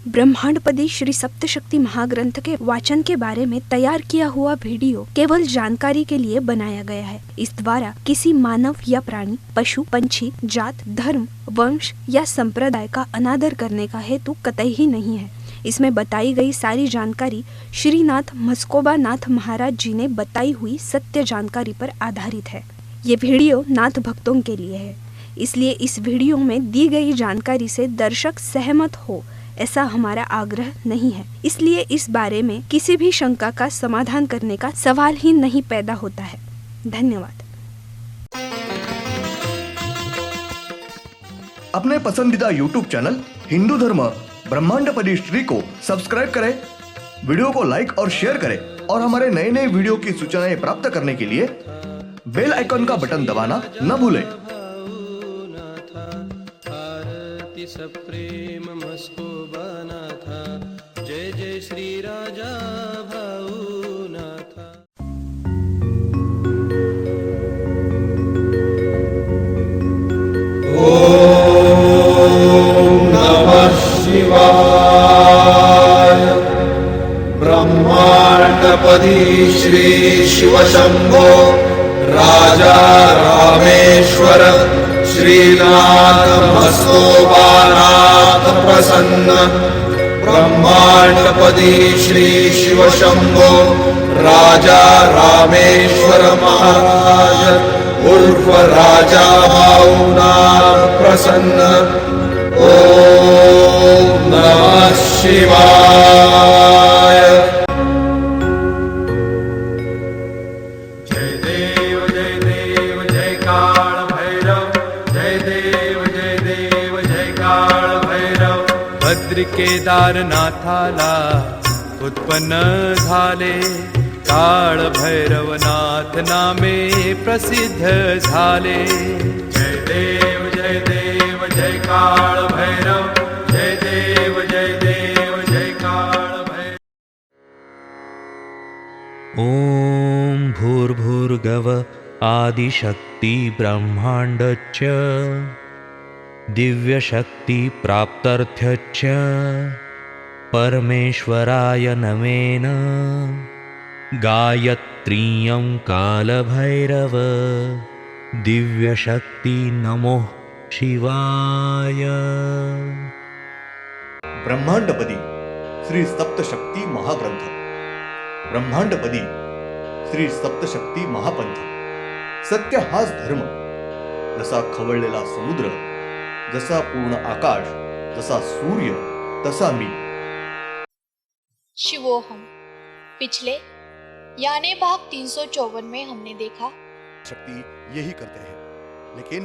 ब्रह्मांडपदी श्री सप्तशक्ति महाग्रंथ के वाचन के बारे में तैयार किया हुआ वीडियो केवल जानकारी के लिए बनाया गया है। इस द्वारा किसी मानव या प्राणी, पशु, पंछी, जात, धर्म, वंश या संप्रदाय का अनादर करने का हेतु कतई ही नहीं है। इसमें बताई गई सारी जानकारी श्रीनाथ मस्कोबा नाथ महाराज जी ने बताई हुई सत्य जानकारी पर आधारित है। ये वीडियो नाथ भक्तों के लिए है, इसलिए इस वीडियो में दी गई जानकारी से दर्शक सहमत हो ऐसा हमारा आग्रह नहीं है। इसलिए इस बारे में किसी भी शंका का समाधान करने का सवाल ही नहीं पैदा होता है। धन्यवाद। अपने पसंदीदा YouTube चैनल हिंदू धर्म ब्रह्मांडपदी श्री को सब्सक्राइब करें, वीडियो को लाइक और शेयर करें और हमारे नए नए वीडियो की सूचनाएं प्राप्त करने के लिए बेल आइकन का बटन दबाना न भूलें। प्रेम मस्कोबा नाथा, जय जय श्री राजा भाऊ नाथा। ओम नमः शिवाय। ब्रह्मांडपदी श्री शिव शंभो राजा रामेश्वर श्रीनाथ मस्कोबानाथ प्रसन्न। ब्रह्मांडपदी श्री शिव शंभो राजा रामेश्वर महाराज उर्फ राजा भाऊनाथ प्रसन्न। ओम नमः शिवाय। जय देव जय देव जय काल भैरव, जय देव जय काल भैरव। भद्र केदारनाथाला उत्पन्न झाले, काळ भैरवनाथ नामे प्रसिद्ध झाले। जय देव जय काल भैरव, जय देव जय काल भैरव। ओम भूर्भुर्गव आदिशक्ति ब्रह्मांडच्च दिव्यशक्ति प्राप्त्यर्थच्च परमेश्वराय नमेन। गायत्रीयं कालभैरव दिव्यशक्ति नमो शिवाय। ब्रह्मांडपदी श्री सप्तशक्ती महाग्रंथ, ब्रह्मांडपदी श्री सप्तशक्ती महापंथ। सत्य हाच धर्म, जसा खवळलेला समुद्र, जसा पूर्ण आकाश, जसा सूर्य, तसा मी। शिवोहम। पिछले यानी भाग 354 में हमने देखा शक्ति यही करते हैं, लेकिन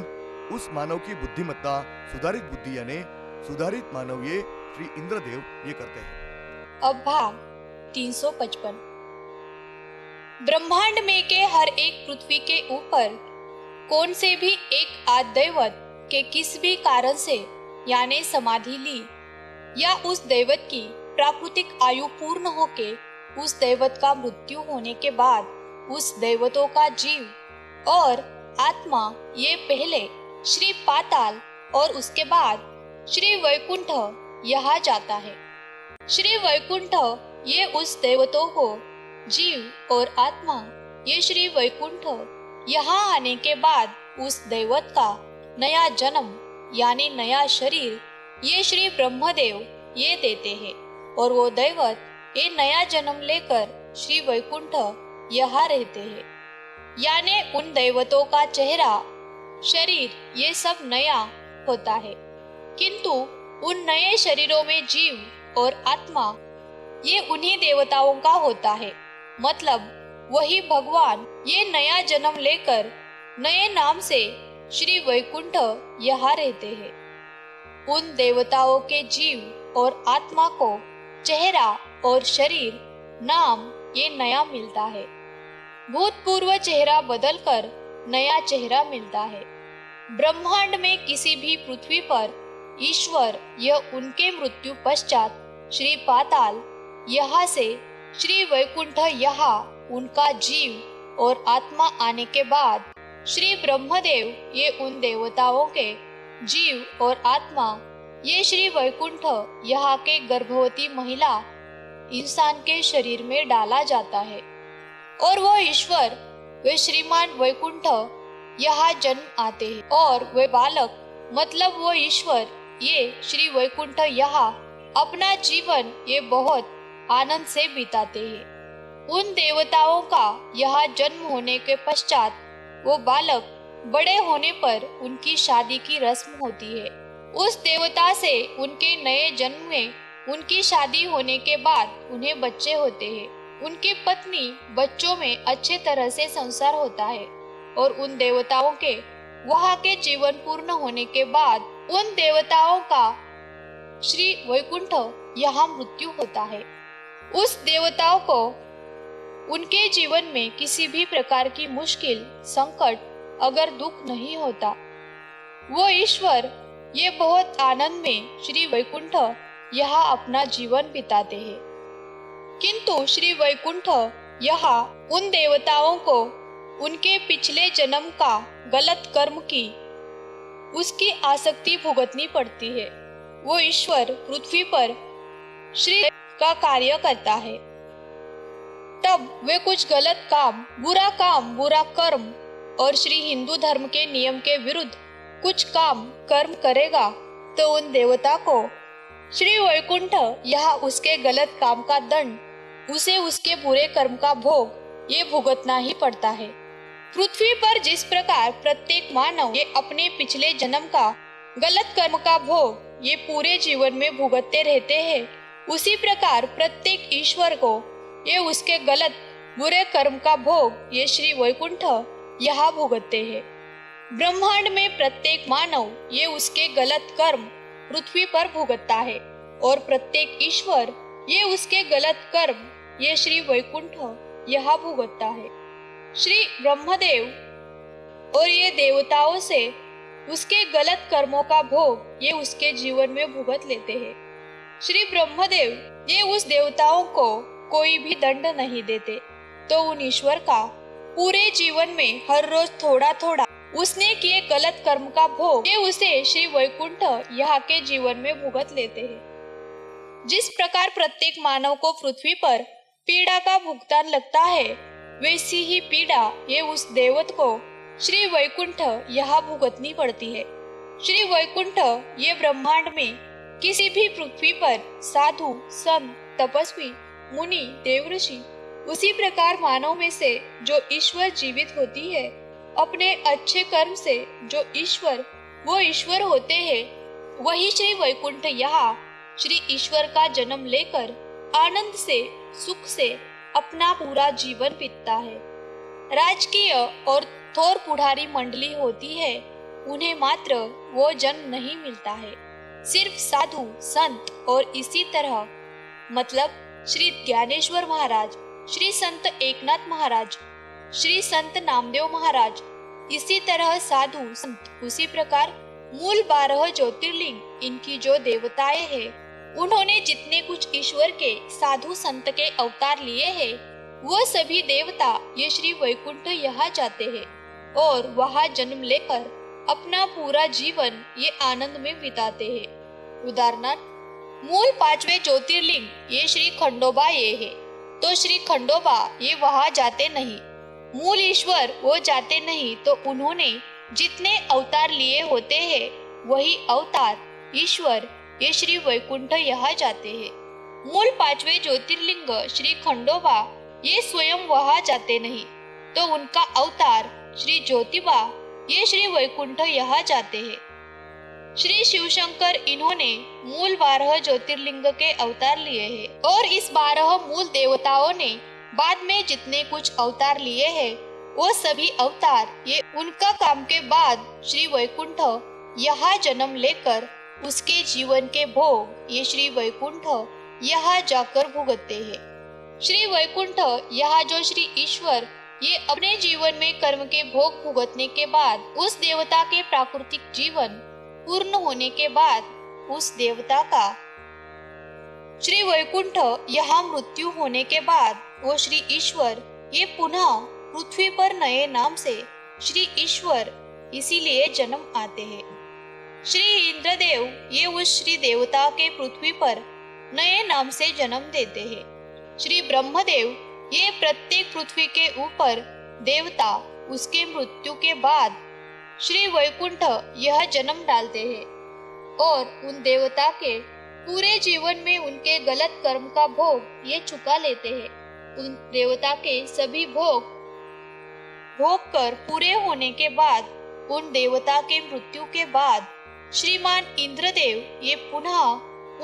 उस मानव की बुद्धिमत्ता सुधारित बुद्धि यानी सुधारित मानव ये श्री इंद्रदेव ये करते हैं। अब भाग 355। ब्रह्मांड में के हर एक पृथ्वी के ऊपर कौन से भी एक आदिदैवत के किस भी कारण से यानी समाधि ली या उस दैवत की प्राकृतिक आयु पूर्ण होके उस दैवत का मृत्यु होने के बाद उस दैवतों का जीव और आत्मा ये पहले श्री पाताल और उसके बाद श्री वैकुंठ यहाँ जाता है। श्री वैकुंठ ये उस दैवतों को जीव और आत्मा ये श्री वैकुंठ यहाँ आने के बाद उस दैवत का नया जन्म यानी नया शरीर ये श्री ब्रह्मदेव ये देते हैं और वो दैवत ये नया जन्म लेकर श्री वैकुंठ यहाँ रहते हैं। यानी उन दैवतों का चेहरा, शरीर ये सब नया होता है, किंतु उन नए शरीरों में जीव और आत्मा ये उन्हीं देवताओं का होता है। मतलब वही भगवान ये नया जन्म लेकर नए नाम से श्री वैकुंठ यहाँ रहते हैं। उन देवताओं के जीव और आत्मा को चेहरा और शरीर नाम ये नया मिलता है। भूतपूर्व चेहरा बदलकर नया चेहरा मिलता है। ब्रह्मांड में किसी भी पृथ्वी पर ईश्वर यह उनके मृत्यु पश्चात श्री पाताल यहाँ से श्री वैकुंठ यहाँ उनका जीव और आत्मा आने के बाद श्री ब्रह्मदेव ये उन देवताओं के जीव और आत्मा ये श्री वैकुंठ यहाँ के गर्भवती महिला इंसान के शरीर में डाला जाता है और वो ईश्वर वे श्रीमान वैकुंठ यहाँ जन्म आते हैं और वे बालक मतलब वो ईश्वर ये श्री वैकुंठ यहाँ अपना जीवन ये बहुत आनंद से बिताते हैं। उन देवताओं का यहाँ जन्म होने के पश्चात वो बालक बड़े होने पर उनकी शादी की रस्म होती है। उस देवता से उनके नए जन्म में उनकी शादी होने के बाद उन्हें बच्चे होते हैं। उनकी पत्नी बच्चों में अच्छे तरह से संसार होता है और उन देवताओं के वहाँ के जीवन पूर्ण होने के बाद उन देवताओं का श्री वैकुंठ यहाँ मृत्यु होता है। उस देवताओं को उनके जीवन में किसी भी प्रकार की मुश्किल संकट अगर दुख नहीं होता, वो ईश्वर ये बहुत आनंद में श्री वैकुंठ यहाँ अपना जीवन बिताते हैं। किंतु श्री वैकुंठ यहाँ उन देवताओं को उनके पिछले जन्म का गलत कर्म की उसकी आसक्ति भुगतनी पड़ती है। वो ईश्वर पृथ्वी पर श्री का कार्य करता है, तब वे कुछ गलत काम, बुरा कर्म और श्री हिंदू धर्म के नियम के विरुद्ध कुछ काम कर्म करेगा तो उन देवता को श्री वैकुंठ यहाँ उसके गलत काम का दंड, उसे उसके बुरे कर्म का भोग ये भुगतना ही पड़ता है। पृथ्वी पर जिस प्रकार प्रत्येक मानव ये अपने पिछले जन्म का गलत कर्म का भोग ये पूरे जीवन में भुगतते रहते हैं, उसी प्रकार प्रत्येक ईश्वर को ये उसके गलत बुरे कर्म का भोग ये श्री वैकुंठ यहाँ भुगतते हैं। ब्रह्मांड में प्रत्येक मानव ये उसके गलत कर्म पृथ्वी पर भुगतता है और प्रत्येक ईश्वर ये उसके गलत कर्म ये श्री वैकुंठ यहाँ भुगतता है। श्री ब्रह्मदेव और ये देवताओं से उसके गलत कर्मों का भोग ये उसके जीवन में भुगत लेते हैं। श्री ब्रह्मदेव ये उस देवताओं को कोई भी दंड नहीं देते, तो उन ईश्वर का पूरे जीवन में हर रोज थोड़ा थोड़ा उसने किए गलत कर्म का भोग ये उसे श्री वैकुंठ यहाँ के जीवन में भुगत लेते हैं। जिस प्रकार प्रत्येक मानव को पृथ्वी पर पीड़ा का भुगतान लगता है, वैसी ही पीड़ा ये उस देवत को श्री वैकुंठ यहाँ भुगतनी पड़ती है। श्री वैकुंठ ये ब्रह्मांड में किसी भी पृथ्वी पर साधु, संत, तपस्वी, मुनि, देवऋषि, उसी प्रकार मानव में से जो ईश्वर जीवित होती है, अपने अच्छे कर्म से जो ईश्वर वो ईश्वर होते हैं, वही श्री वैकुंठ यहाँ श्री ईश्वर का जन्म लेकर आनंद से, सुख से अपना पूरा जीवन बीतता है। राजकीय और थोर पुढ़ारी मंडली होती है, उन्हें मात्र वो जन्म नहीं मिलता है। सिर्फ साधु, संत और इसी तरह मतलब श्री ज्ञानेश्वर महाराज, श्री संत एकनाथ महाराज, श्री संत नामदेव महाराज, इसी तरह साधु संत, उसी प्रकार मूल 12 ज्योतिर्लिंग इनकी जो देवताएं हैं, उन्होंने जितने कुछ ईश्वर के साधु संत के अवतार लिए हैं, वो सभी देवता ये श्री वैकुंठ यहाँ जाते हैं और वहाँ जन्म लेकर अपना पूरा जीवन ये आनंद में बिताते हैं। उदाहरणार्थ मूल 5वें ज्योतिर्लिंग ये श्री खंडोबा ये है, तो श्री खंडोबा ये वहाँ जाते नहीं, मूल ईश्वर वो जाते नहीं, तो उन्होंने जितने अवतार लिए होते हैं वही अवतार ईश्वर ये श्री वैकुंठ यहाँ जाते हैं। मूल 5वें ज्योतिर्लिंग श्री खंडोबा ये स्वयं वहाँ जाते नहीं, तो उनका अवतार श्री ज्योतिबा ये श्री वैकुंठ यहाँ जाते हैं। श्री शिवशंकर इन्होंने मूल 12 ज्योतिर्लिंग के अवतार लिए हैं और इस 12 मूल देवताओं ने बाद में जितने कुछ अवतार लिए हैं, वो सभी अवतार ये उनका काम के बाद श्री वैकुंठ यहाँ जन्म लेकर उसके जीवन के भोग ये श्री वैकुंठ यहाँ जाकर भुगतते हैं। श्री वैकुंठ यहाँ जो श्री ईश्वर ये अपने जीवन में कर्म के भोग भुगतने के बाद उस देवता के प्राकृतिक जीवन पूर्ण होने के बाद उस देवता का श्री वैकुंठ यहाँ मृत्यु होने के बाद वो श्री ईश्वर ये पुनः पृथ्वी पर नए नाम से श्री ईश्वर इसीलिए जन्म आते हैं। श्री इंद्रदेव ये उस श्री देवता के पृथ्वी पर नए नाम से जन्म देते हैं। श्री ब्रह्मदेव ये प्रत्येक पृथ्वी के ऊपर देवता उसके मृत्यु के बाद श्री वैकुंठ यह जन्म डालते हैं और उन देवता के पूरे जीवन में उनके गलत कर्म का भोग ये चुका लेते हैं। उन देवता के सभी भोग कर पूरे होने के बाद उन देवता के मृत्यु के बाद श्रीमान इंद्रदेव ये पुनः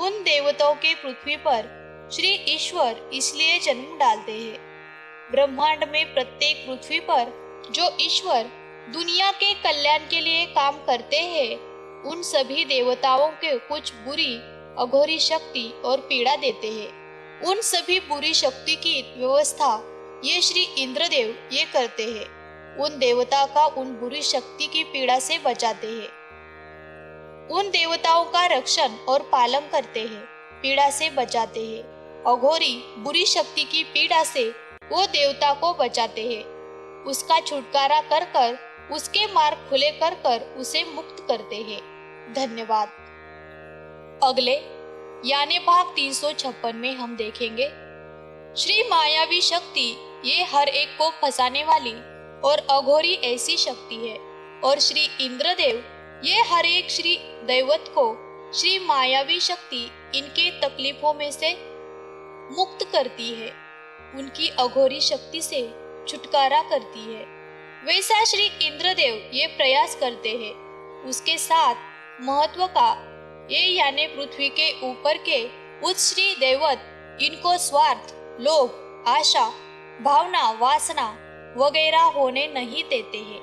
उन देवताओं के पृथ्वी पर श्री ईश्वर इसलिए जन्म डालते हैं। ब्रह्मांड में प्रत्येक पृथ्वी पर जो ईश्वर दुनिया के कल्याण के लिए काम करते हैं, उन सभी देवताओं के कुछ बुरी अघोरी शक्ति और पीड़ा देते हैं। उन सभी बुरी शक्ति की व्यवस्था ये श्री इंद्रदेव ये करते हैं। उन देवता का उन बुरी शक्ति की पीड़ा से बचाते हैं। उन देवताओं का रक्षण और पालन करते हैं, पीड़ा से बचाते हैं। अघोरी बुरी शक्ति की पीड़ा से वो देवता को बचाते हैं, उसका छुटकारा कर कर उसके मार्ग खुले कर कर उसे मुक्त करते हैं। धन्यवाद। अगले यानी भाग 356 में हम देखेंगे श्री मायावी शक्ति ये हर एक को फंसाने वाली और अघोरी ऐसी शक्ति है, और श्री इंद्रदेव ये हर एक श्री दैवत को श्री मायावी शक्ति इनके तकलीफों में से मुक्त करती है, उनकी अघोरी शक्ति से छुटकारा करती है। वैसा श्री इंद्रदेव ये प्रयास करते हैं। उसके साथ महत्व का ये यानी पृथ्वी के ऊपर के उच्च श्री दैवत इनको स्वार्थ, लोभ, आशा, भावना, वासना वगैरह होने नहीं देते हैं।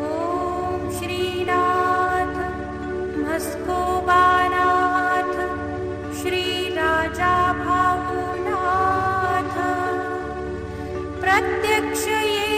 ओम श्रीनाथ मस्कोबानाथ श्री राजा भावनाथ प्रत्यक्ष ये